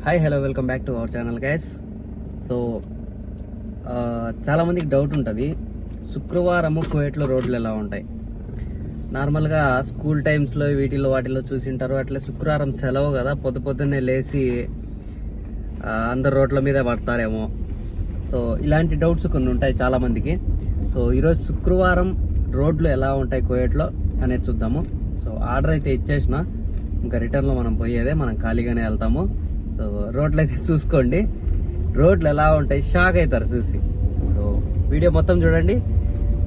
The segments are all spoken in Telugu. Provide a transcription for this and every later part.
Hi hello welcome back to our channel guys. So చాలామందికి డౌట్ ఉంటుంది, శుక్రవారము కువైట్లో రోడ్లు ఎలా ఉంటాయి. నార్మల్గా స్కూల్ టైమ్స్లో వాటిలో చూసింటారు. అట్లా శుక్రవారం సెలవు కదా, పొద్దున్నే లేచి అందరు రోడ్ల మీద పడతారేమో. సో ఇలాంటి డౌట్స్ కొన్ని ఉంటాయి చాలామందికి. సో ఈరోజు శుక్రవారం రోడ్లు ఎలా ఉంటాయి కువైట్లో అనేది చూద్దాము. సో ఆర్డర్ అయితే ఇచ్చేసిన, ఇంకా రిటర్న్లో మనం పోయేదే, మనం ఖాళీగానే వెళ్తాము. సో రోడ్లు అయితే చూసుకోండి, రోడ్లు ఎలా ఉంటాయి షాక్ అవుతారు చూసి. సో వీడియో మొత్తం చూడండి,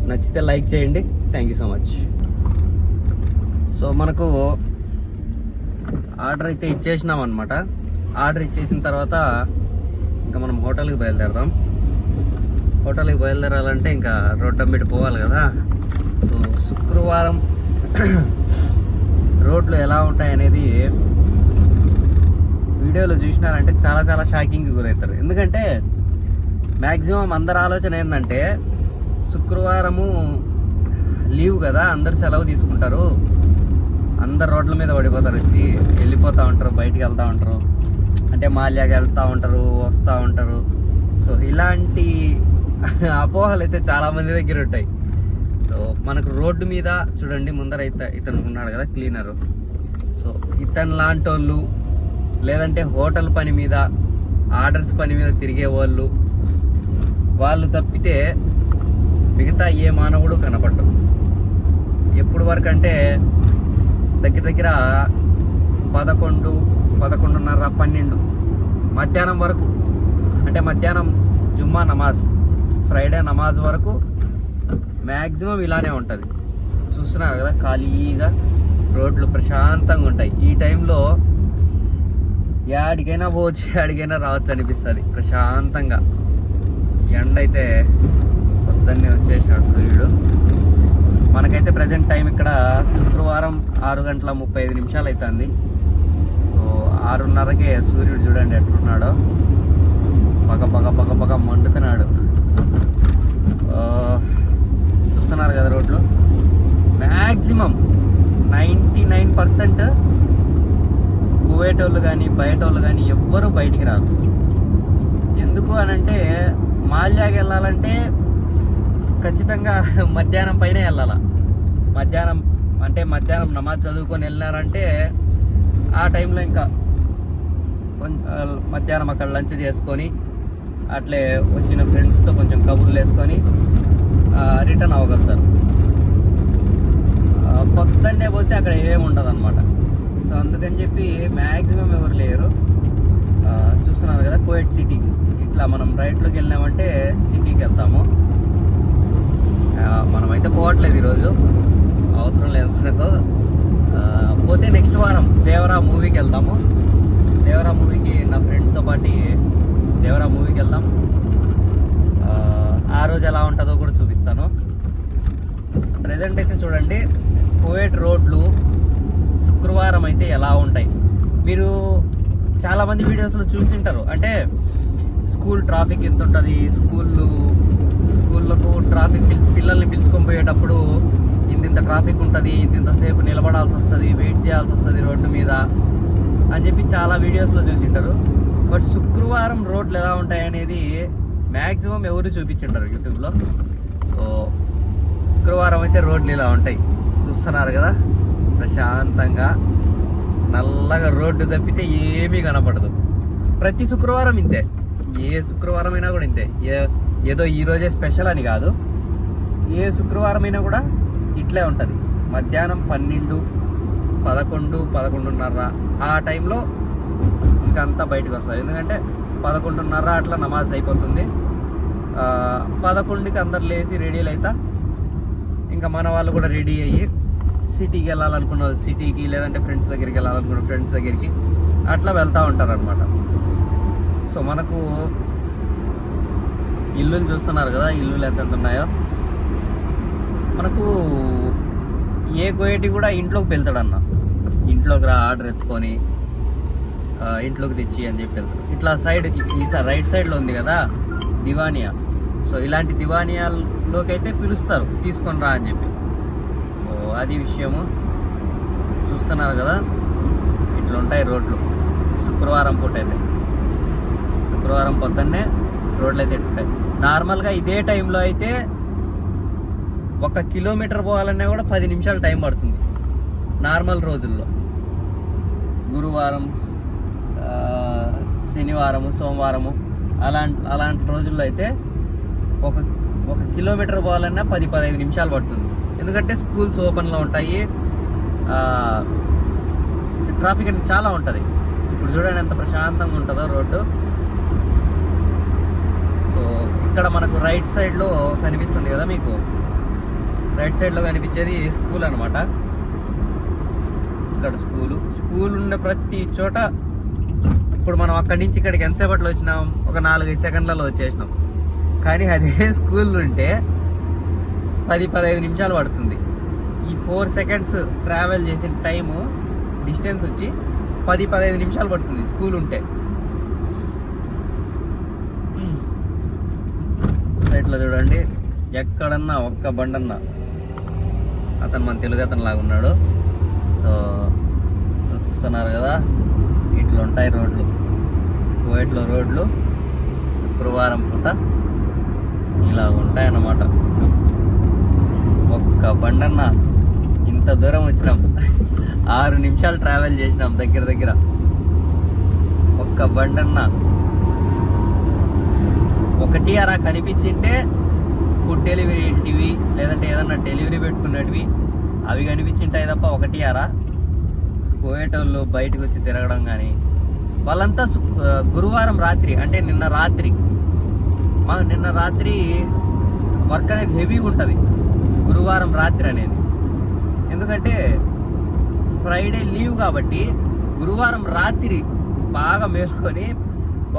నచ్చితే లైక్ చేయండి. Thank you so much. So మనకు ఆర్డర్ అయితే ఇచ్చేసినాం అనమాట. ఆర్డర్ ఇచ్చేసిన తర్వాత ఇంకా మనం హోటల్కి బయలుదేరదాం. హోటల్కి బయలుదేరాలంటే ఇంకా రోడ్డు అమ్మిటి పోవాలి కదా. సో శుక్రవారం రోడ్లు ఎలా ఉంటాయి అనేది వీడియోలో చూసినారంటే చాలా చాలా షాకింగ్కి గురవుతారు. ఎందుకంటే మ్యాక్సిమం అందరి ఆలోచన ఏంటంటే శుక్రవారము లీవ్ కదా, అందరు సెలవు తీసుకుంటారు, అందరు రోడ్ల మీద పడిపోతారు, వచ్చి వెళ్ళిపోతూ ఉంటారు, బయటికి వెళ్తూ ఉంటారు, అంటే మాల్యాకి వెళ్తూ ఉంటారు, వస్తూ ఉంటారు. సో ఇలాంటి అపోహలు అయితే చాలామంది దగ్గర ఉంటాయి. సో మనకు రోడ్డు మీద చూడండి, ముందర ఇతను ఉన్నాడు కదా క్లీనరు. సో ఇతను లాంటి వాళ్ళు, లేదంటే హోటల్ పని మీద, ఆర్డర్స్ పని మీద తిరిగే వాళ్ళు తప్పితే మిగతా ఏ మానవుడు కనపడ్డు. ఎప్పుడు వరకు అంటే దగ్గర 11, 11:30, 12 మధ్యాహ్నం వరకు, అంటే మధ్యాహ్నం జుమ్మా నమాజ్, ఫ్రైడే నమాజ్ వరకు మ్యాక్సిమం ఇలానే ఉంటుంది. చూస్తున్నారు కదా, ఖాళీగా రోడ్లు ప్రశాంతంగా ఉంటాయి. ఈ టైంలో యాడికైనా పోవచ్చు, యాడికైనా రావచ్చు అనిపిస్తుంది ప్రశాంతంగా. ఎండ అయితే పొద్దున్నే వచ్చేసినాడు సూర్యుడు. మనకైతే ప్రజెంట్ టైం ఇక్కడ శుక్రవారం 6:35 అవుతుంది. సో 6:30కే సూర్యుడు చూడండి ఎట్లున్నాడో, పగ మండుతున్నాడు. చూస్తున్నారు కదా రోడ్లు, మ్యాక్సిమం 99% కువైట్ వాళ్ళు కానీ బయట వాళ్ళు కానీ ఎవ్వరూ బయటికి రారు. ఎందుకు అనంటే మాల్యాకి వెళ్ళాలంటే ఖచ్చితంగా మధ్యాహ్నం పైన వెళ్ళాల. మధ్యాహ్నం నమాజ్ చదువుకొని వెళ్ళినారంటే ఆ టైంలో ఇంకా మధ్యాహ్నం అక్కడ లంచ్ చేసుకొని అట్లే వచ్చిన ఫ్రెండ్స్తో కొంచెం కబుర్లు వేసుకొని రిటర్న్ అవ్వగలుగుతారు. పొద్దున్నే పోతే అక్కడ ఏమి ఉండదు అనమాట. సో అందుకని చెప్పి మ్యాక్సిమం ఎవరు లేరు. చూస్తున్నారు కదా కువైట్ సిటీ, ఇట్లా మనం రైట్లోకి వెళ్ళినామంటే సిటీకి వెళ్తాము. మనమైతే పోవట్లేదు ఈరోజు, అవసరం లేదు మనకు. పోతే నెక్స్ట్ వారం దేవరా మూవీకి వెళ్తాము. దేవరా మూవీకి నా ఫ్రెండ్తో పాటు దేవరా మూవీకి వెళ్దాం. ఆ రోజు ఎలా ఉంటుందో కూడా చూపిస్తాను. ప్రజెంట్ అయితే చూడండి కువైట్ రోడ్లు శుక్రవారం అయితే ఎలా ఉంటాయి. మీరు చాలామంది వీడియోస్లో చూసింటారు, అంటే స్కూల్ ట్రాఫిక్ ఎంత ఉంటుంది, స్కూళ్ళకు ట్రాఫిక్ పిల్లల్ని పిలుచుకొని పోయేటప్పుడు ఇంత ట్రాఫిక్ ఉంటుంది, ఇంతసేపు నిలబడాల్సి వస్తుంది, వెయిట్ చేయాల్సి వస్తుంది రోడ్డు మీద అని చెప్పి చాలా వీడియోస్లో చూసింటారు. బట్ శుక్రవారం రోడ్లు ఎలా ఉంటాయి అనేది మ్యాక్సిమం ఎవరు చూపించింటారు యూట్యూబ్లో. సో శుక్రవారం అయితే రోడ్లు ఇలా ఉంటాయి, చూస్తున్నారు కదా, ప్రశాంతంగా నల్లగా రోడ్డు తప్పితే ఏమీ కనపడదు. ప్రతి శుక్రవారం ఇంతే, ఏ శుక్రవారం అయినా కూడా ఇంతే. ఏదో ఈరోజే స్పెషల్ అని కాదు, ఏ శుక్రవారం అయినా కూడా ఇట్లే ఉంటుంది. మధ్యాహ్నం 12, 11, 11:30 ఆ టైంలో ఇంకంతా బయటకు వస్తారు. ఎందుకంటే 11:30 అట్లా నమాజ్ అయిపోతుంది. 11కి అందరు లేచి రెడీలు అవుతా, ఇంకా మన వాళ్ళు కూడా రెడీ అయ్యి సిటీకి వెళ్ళాలనుకున్న సిటీకి, లేదంటే ఫ్రెండ్స్ దగ్గరికి వెళ్ళాలనుకున్న ఫ్రెండ్స్ దగ్గరికి అట్లా వెళ్తూ ఉంటారు అనమాట. సో మనకు ఇల్లులు చూస్తున్నారు కదా, ఇల్లులు ఎంత ఉన్నాయో. మనకు ఏ కువైటీ కూడా ఇంట్లోకి వెళ్తాడన్న, ఇంట్లోకి ఆర్డర్ ఎత్తుకొని ఇంట్లోకి తెచ్చి అని చెప్పి వెళ్తాడు. ఇట్లా సైడ్ రైట్ సైడ్లో ఉంది కదా దివానియా. సో ఇలాంటి దివానియాల్లోకి అయితే పిలుస్తారు, తీసుకొని రా అని చెప్పి. సో అది విషయము. చూస్తున్నారు కదా, ఇట్లా ఉంటాయి రోడ్లు శుక్రవారం పూట అయితే. శుక్రవారం పొద్దున్నే రోడ్లు అయితే ఉంటాయి. నార్మల్గా ఇదే టైంలో అయితే 1 కిలోమీటర్ పోవాలన్నా కూడా 10 నిమిషాలు టైం పడుతుంది నార్మల్ రోజుల్లో. గురువారం, శనివారము, సోమవారము అలాంటి రోజుల్లో అయితే ఒక కిలోమీటర్ పోవాలన్నా 10-15 నిమిషాలు పడుతుంది. ఎందుకంటే స్కూల్స్ ఓపెన్లో ఉంటాయి, ట్రాఫిక్ అనేది చాలా ఉంటుంది. ఇప్పుడు చూడండి ఎంత ప్రశాంతంగా ఉంటుందో రోడ్డు. సో ఇక్కడ మనకు రైట్ సైడ్లో కనిపిస్తుంది కదా మీకు, రైట్ సైడ్లో కనిపించేది స్కూల్ అనమాట. ఇక్కడ స్కూల్ ఉండే ప్రతి చోట ఇప్పుడు మనం అక్కడి నుంచి ఇక్కడికి ఎంతసేపట్లో వచ్చినాం, ఒక 4-5 సెకండ్లలో వచ్చేసినాం. కానీ అదే స్కూల్ ఉంటే 10-15 నిమిషాలు పడుతుంది. ఈ 4 సెకండ్స్ ట్రావెల్ చేసిన టైము డిస్టెన్స్ వచ్చి 10-15 నిమిషాలు పడుతుంది స్కూల్ ఉంటే. సైట్లో చూడండి, ఎక్కడన్నా ఒక్క బండన్నా, అతను మన తెలుగు అతను లాగా ఉన్నాడు. సో చూస్తున్నారు కదా, ఇట్లా ఉంటాయి రోడ్లు, కువైట్లో రోడ్లు శుక్రవారం పూట ఇలా ఉంటాయన్నమాట. ఒక్క బండన్నా, ఇంత దూరం వచ్చినాం, 6 నిమిషాలు ట్రావెల్ చేసినాం దగ్గర. ఒక్క బండన్నా ఒకటి అలా కనిపించింటే ఫుడ్ డెలివరీ ఇంటివి లేదంటే ఏదన్నా డెలివరీ పెట్టుకున్నటివి అవి కనిపించింటాయి తప్ప ఒకటి అరా కోయేటోళ్ళు బయటకు వచ్చి తిరగడం కానీ వాళ్ళంతా గురువారం రాత్రి అంటే నిన్న రాత్రి వర్క్ అనేది హెవీగా ఉంటుంది గురువారం రాత్రి అనేది. ఎందుకంటే ఫ్రైడే లీవ్ కాబట్టి గురువారం రాత్రి బాగా మేల్కొని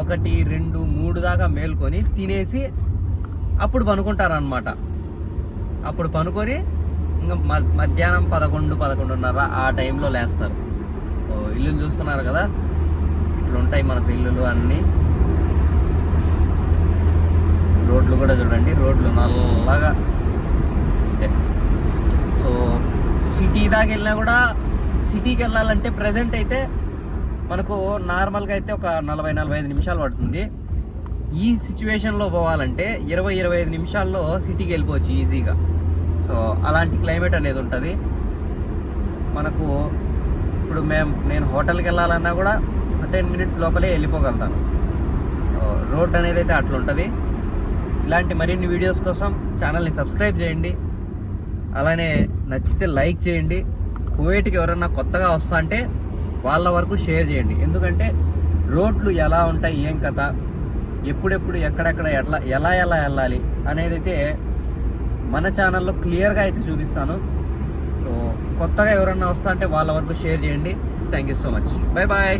1, 2, 3 దాకా మేల్కొని తినేసి అప్పుడు పనుకుంటారనమాట. అప్పుడు పనుకొని ఇంకా మధ్యాహ్నం 11-11:30 ఆ టైంలో లేస్తారు. సో ఇల్లులు చూస్తున్నారు కదా, ఇట్లా ఉంటాయి మనకు ఇల్లులు అన్నీ. రోడ్లు కూడా చూడండి, రోడ్లు నల్లగా. సో సిటీ దాకా వెళ్ళినా కూడా, సిటీకి వెళ్ళాలంటే ప్రజెంట్ అయితే మనకు నార్మల్గా అయితే ఒక 40-45 నిమిషాలు పడుతుంది. ఈ సిచ్యువేషన్లో పోవాలంటే 20-25 నిమిషాల్లో సిటీకి వెళ్ళిపోవచ్చు ఈజీగా. సో అలాంటి క్లైమేట్ అనేది ఉంటుంది మనకు. ఇప్పుడు నేను హోటల్కి వెళ్ళాలన్నా కూడా 10 మినిట్స్ లోపలే వెళ్ళిపోగలుగుతాను. రోడ్ అనేది అయితే అట్లా ఉంటుంది. ఇలాంటి మరిన్ని వీడియోస్ కోసం ఛానల్ని సబ్స్క్రైబ్ చేయండి. అలానే నచ్చితే లైక్ చేయండి. కువైట్కి ఎవరన్నా కొత్తగా వస్తా అంటే వాళ్ళ వరకు షేర్ చేయండి. ఎందుకంటే రోడ్లు ఎలా ఉంటాయి, ఏం కథ, ఎప్పుడెప్పుడు ఎక్కడెక్కడ ఎలా వెళ్ళాలి అనేది అయితే మన ఛానల్లో క్లియర్గా అయితే చూపిస్తాను. సో కొత్తగా ఎవరన్నా వస్తా అంటే వాళ్ళ వరకు షేర్ చేయండి. Thank you so much. Bye bye.